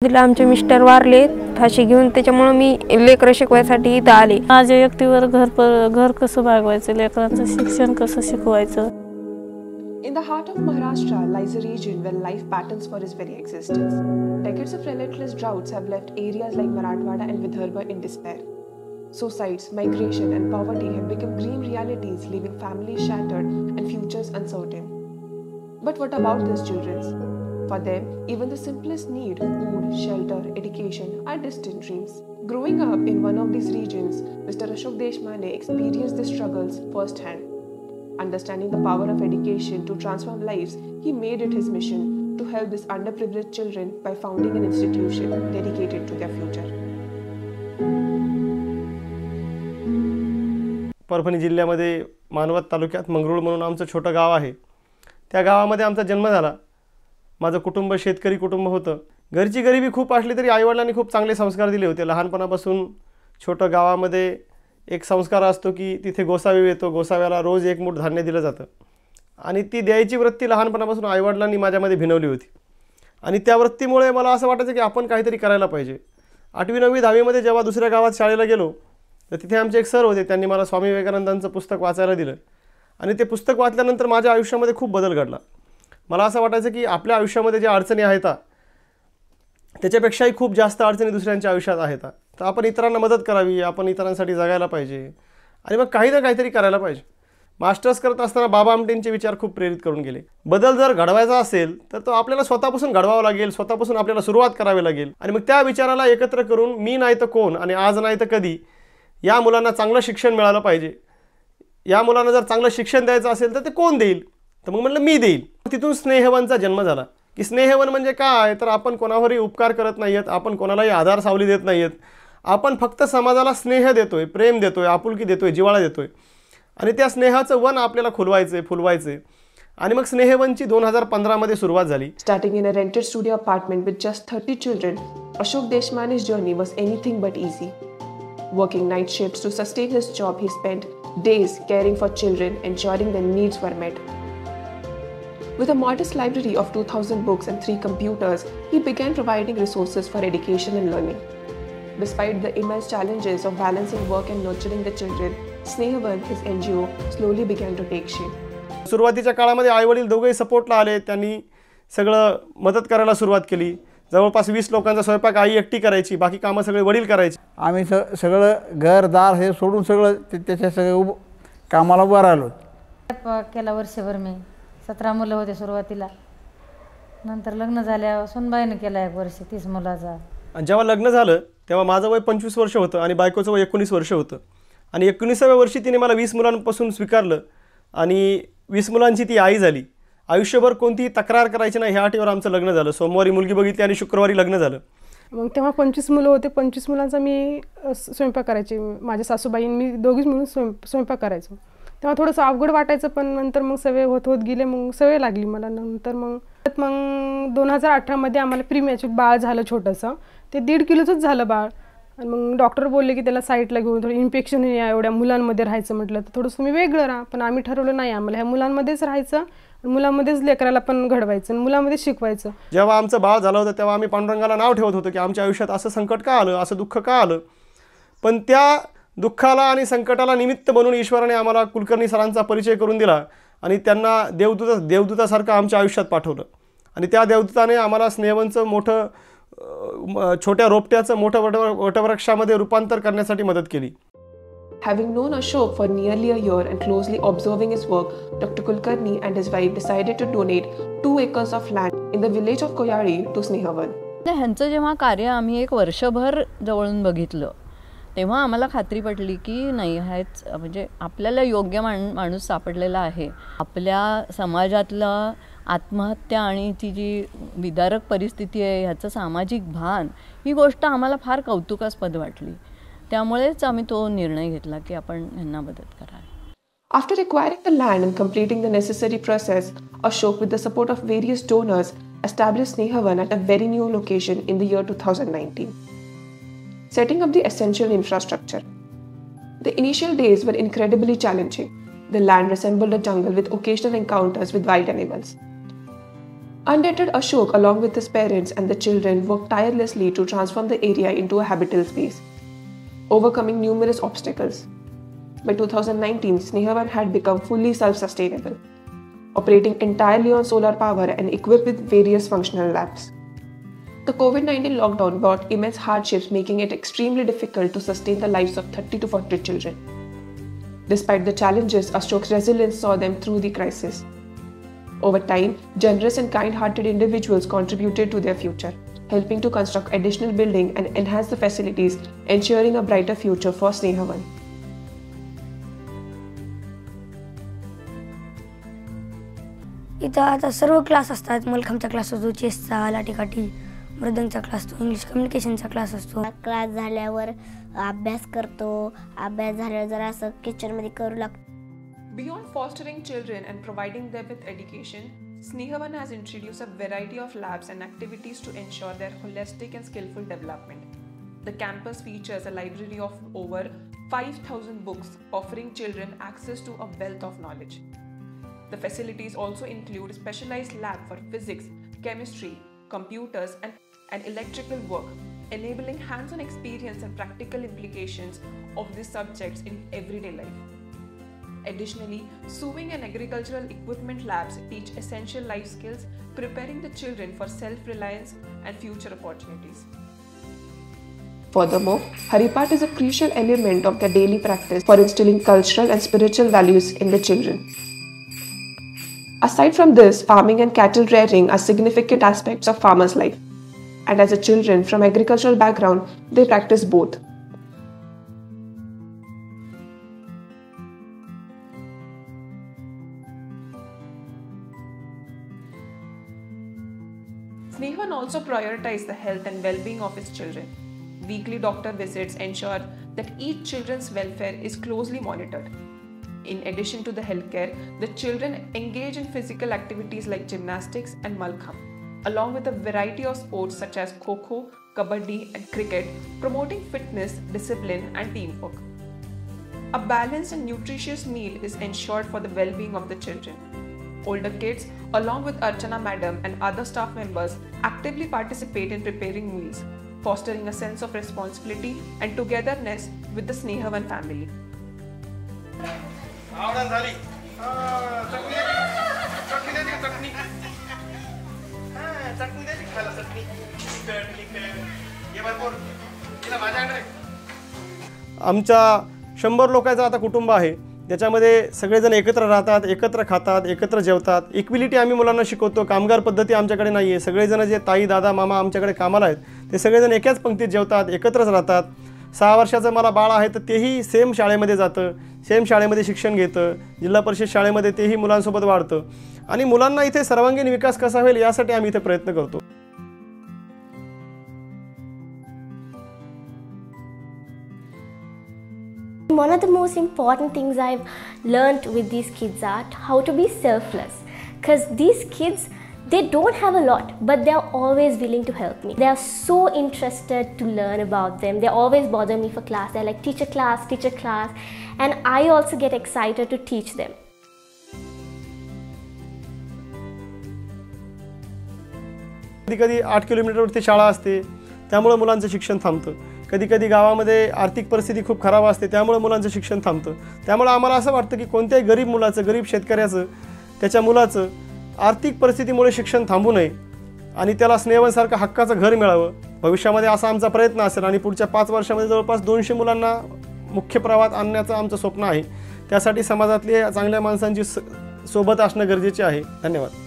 दिला आमचे मिस्टर वारले फाशी घेऊन, त्याच्यामुळे मी लेकरं शिकवायसाठी इथं आले. माझ्या एकटीवर घर कसं भागवायचं, लेकरांचं शिक्षण कसं शिकवायचं. In the heart of Maharashtra lies a region where life patterns for its very existence. Decades of relentless droughts have left areas like Marathwada and Vidarbha in despair. Suicides, migration and poverty have become grim realities, leaving families shattered and futures uncertain. But what about these children? For them, even the simplest need, food, shelter, education, are distant dreams. Growing up in one of these regions, Mr. Ashok Deshmane experienced the struggles firsthand. Understanding the power of education to transform lives, he made it his mission to help these underprivileged children by founding an institution dedicated to their future. Parbhani जिल्ह्यामध्ये मानवत तालुक्यात मंगरुळ म्हणून आमचं छोटं गाव आहे. त्या गावामध्ये आमचा जन्म झाला. माझं कुटुंब शेतकरी कुटुंब होतं. घरची गरिबी खूप असली तरी आईवडिलांनी खूप चांगले संस्कार दिले होते. लहानपणापासून छोटं गावामध्ये एक संस्कार असतो की तिथे गोसावी येतो, गोसाव्याला रोज एक मूठ धान्य दिलं जातं आणि ती द्यायची वृत्ती लहानपणापासून आईवडिलांनी माझ्यामध्ये भिनवली होती. आणि त्या वृत्तीमुळे मला असं वाटायचं की आपण काहीतरी करायला पाहिजे. 8वी 9वी 10वीमध्ये जेव्हा दुसऱ्या गावात शाळेला गेलो तर तिथे आमचे एक सर होते. त्यांनी मला स्वामी विवेकानंदांचं पुस्तक वाचायला दिलं आणि ते पुस्तक वाचल्यानंतर माझ्या आयुष्यामध्ये खूप बदल घडला. मला असं वाटायचं की आपल्या आयुष्यामध्ये ज्या अडचणी आहेत त्याच्यापेक्षाही खूप जास्त अडचणी दुसऱ्यांच्या आयुष्यात आहेत. तर आपण इतरांना मदत करावी, आपण इतरांसाठी जगायला पाहिजे आणि मग काही ना काहीतरी करायला पाहिजे. मास्टर्स करत असताना बाबा आमटेंचे विचार खूप प्रेरित करून गेले. बदल जर घडवायचा असेल तर तो आपल्याला स्वतःपासून घडवावा लागेल, स्वतःपासून आपल्याला सुरुवात करावी लागेल. आणि मग त्या विचाराला एकत्र करून मी नाही तर कोण आणि आज नाही तर कधी या मुलांना चांगलं शिक्षण मिळालं पाहिजे. या मुलांना जर चांगलं शिक्षण द्यायचं असेल तर ते कोण देईल? तर मग म्हटलं मी देईल. तिथून स्नेहवनचा जन्म झाला. की स्नेहवन म्हणजे काय, तर आपण कोणावरही उपकार करत नाही आहेत, आपण कोणालाही आधार सावली देत नाही आहेत, आपण फक्त समाजाला स्नेह देतोय, प्रेम देतोय, आपुलकी देतोय, जिव्हाळा देतोय. आणि त्या स्नेहाचं वन आपल्याला खुलवायचं फुलवायचं. आणि मग स्नेहवनची 2015 सुरुवात झाली. Starting in a rented studio apartment with just 30 children, Ashok Deshmane's journey was anything but easy. Working night shifts to sustain his job, he spent days caring for children, ensuring their needs were met. With a modest library of 2,000 books and 3 computers, he began providing resources for education and learning. Despite the immense challenges of balancing work and nurturing the children, Snehavan, his NGO, slowly began to take shape. सुरुवातीच्या काळामध्ये आईवडील दोघेही सपोर्टला आले. त्यांनी सगळं मदत करायला सुरुवात केली. जवळपास 20 लोकांचा स्वयंपाक आई एकटी करायची, बाकी कामं सगळे वडील करायचे. आम्ही सगळं घरदार हे सोडून सगळं त्याच्या सगळं कामाला उभं राहिलो. केला वर्षभर मी. 17 मुलं होते सुरुवातीला. नंतर लग्न झाल्यावर सुनबाईनं केला 1 वर्ष 30 मुलाचा. आणि जेव्हा लग्न झालं तेव्हा माझं वय 25 वर्ष होतं आणि बायकोचं वय 19 वर्ष होतं. आणि 19व्या वर्षी तिने मला 20 मुलांपासून स्वीकारलं आणि 20 मुलांची ती आई झाली. आयुष्यभर कोणतीही तक्रार करायची नाही ह्या अटीवर आमचं लग्न झालं. सोमवारी मुलगी बघितली आणि शुक्रवारी लग्न झालं. मग तेव्हा 25 मुलं होते. 25 मुलांचा मी स्वयंपाक करायचे. माझ्या सासूबाईंनी मी दोघीच मिळून स्वयंपाक करायचो. तेव्हा थोडंसं अवघड वाटायचं, पण नंतर मग सवय होत गेले. मग सवय लागली मला. नंतर मग 2018 आम्हाला प्रीमॅच्युअर बाळ झालं छोटंसं. ते 1.5 किलोचंच झालं बाळ. आणि मग डॉक्टर बोलले की त्याला साईटला घेऊन थोडं इन्फेक्शन एवढ्या मुलांमध्ये राहायचं. म्हटलं तर थोडंसं मी वेगळं राहा. पण आम्ही ठरवलं नाही, आम्हाला ह्या मुलांमध्येच राहायचं, मुलांमध्येच लेकराला पण घडवायचं आणि मुलांमध्ये शिकवायचं. जेव्हा आमचं बाळ झालं होतं तेव्हा आम्ही पांडुरंगाला नाव ठेवत होतो की आमच्या आयुष्यात असं संकट का आलं, असं दुःख का आलं. पण त्या दुःखाला आणि संकटाला निमित्त बनून ईश्वराने आम्हाला कुलकर्णी सरांचा परिचय करून दिला आणि त्यांना देवदूतासारखं आमच्या आयुष्यात पाठवलं. आणि त्या देवदूताने आम्हाला स्नेहवनचं मोठं छोट्या रोपट्याचं मोठं वटवृक्षामध्ये रूपांतर करण्यासाठी मदत केली. Having known Ashok for nearly a year and closely observing his work, Dr. Kulkarni and his wife decided to donate 2 acres of land in the village of Koyari to Snehavan. ह्यांचं जेव्हा कार्य आम्ही 1 वर्षभर जवळून बघितलं तेव्हा आम्हाला खात्री पटली की नाही, हेच म्हणजे आपल्याला योग्य माणूस सापडलेला आहे. आपल्या समाजातला आत्महत्या आणि ती जी विदारक परिस्थिती आहे ह्याचं सामाजिक भान, ही गोष्ट आम्हाला फार कौतुकास्पद वाटली. त्यामुळेच आम्ही तो निर्णय घेतला की आपण ह्यांना मदत करावी. After acquiring the land and completing the necessary process, Ashok, with the support of various donors, established Snehavan at a very new location in the year 2019, setting up the essential infrastructure. The initial days were incredibly challenging. The land resembled a jungle with occasional encounters with wild animals. Undated Ashok, along with his parents and the children, worked tirelessly to transform the area into a habitable space, overcoming numerous obstacles. By 2019, Snehavan had become fully self-sustainable, operating entirely on solar power and equipped with various functional labs. The COVID-19 lockdown brought immense hardships, making it extremely difficult to sustain the lives of 30 to 40 children. Despite the challenges, Ashok's resilience saw them through the crisis. Over time, generous and kind-hearted individuals contributed to their future, helping to construct additional buildings and enhance the facilities, ensuring a brighter future for Snehavan. इथं आता सर्व class असतात. मलखांबचा class असतो, चेसचा, लाठीकाठी, मृदंगचा class असतो, English कम्युनिकेशनचा class असतो. Class झाल्यावर अभ्यास करतो. अभ्यास झाल्यावर जरा असं किचनमध्ये करू लागतो. Beyond fostering children and providing them with education, Snehavan has introduced a variety of labs and activities to ensure their holistic and skillful development. The campus features a library of over 5,000 books, offering children access to a wealth of knowledge. The facilities also include specialized lab for physics, chemistry, computers, and electrical work, enabling hands-on experience and practical implications of these subjects in everyday life. Additionally, sewing and agricultural equipment labs teach essential life skills, preparing the children for self-reliance and future opportunities. Furthermore, Haripat is a crucial element of their daily practice for instilling cultural and spiritual values in the children. Aside from this, farming and cattle rearing are significant aspects of farmers' life, and as a children from agricultural background, they practice both. Snehavan also prioritizes the health and well-being of his children. Weekly doctor visits ensure that each children's welfare is closely monitored. In addition to the healthcare, the children engage in physical activities like gymnastics and malkham, along with a variety of sports such as kho-kho, kabaddi and cricket, promoting fitness, discipline and teamwork. A balanced and nutritious meal is ensured for the well-being of the children. Older kids, along with Archana Madam and other staff members, actively participate in preparing meals, fostering a sense of responsibility and togetherness with the Snehavan family. आमच्या 100 लोकांचं आता कुटुंब आहे. त्याच्यामध्ये सगळेजण एकत्र राहतात, एकत्र खातात, एकत्र जेवतात. इक्विलिटी आम्ही मुलांना शिकवतो. कामगार पद्धती आमच्याकडे नाही आहे. सगळेजण जे ताई, दादा, मामा आमच्याकडे कामाला आहेत ते सगळेजण एकाच पंक्तीत जेवतात, एकत्रच राहतात. 6 वर्षाचं मला बाळ आहे तर तेही सेम शाळेमध्ये जातं, सेम शाळेमध्ये शिक्षण घेतं. जिल्हा परिषद शाळेमध्ये तेही मुलांसोबत वाढतं आणि मुलांना इथे सर्वांगीण विकास कसा होईल यासाठी आम्ही इथे प्रयत्न करतो. One of the most important things I've learned with these kids are how to be selfless. Because these kids, they don't have a lot, but they are always willing to help me. They are so interested to learn about them. They always bother me for class. They're like, teacher class. And I also get excited to teach them. कधी 8 किलोमीटरवरती शाळा असते, त्यामुळे मुलांचं शिक्षण थांबतं. कधी गावामध्ये आर्थिक परिस्थिती खूप खराब असते, त्यामुळे मुलांचं शिक्षण थांबतं. त्यामुळे आम्हाला असं वाटतं की कोणत्याही गरीब मुलाचं, गरीब शेतकऱ्याचं, त्याच्या मुलाचं आर्थिक परिस्थितीमुळे शिक्षण थांबू नये आणि त्याला स्नेहवनसारखं हक्काचं घर मिळावं. भविष्यामध्ये असा आमचा प्रयत्न असेल आणि पुढच्या 5 वर्षामध्ये जवळपास 200 मुलांना मुख्य प्रवाहात आणण्याचं आमचं स्वप्न आहे. त्यासाठी समाजातल्या चांगल्या माणसांची सोबत असणं गरजेचे आहे. धन्यवाद.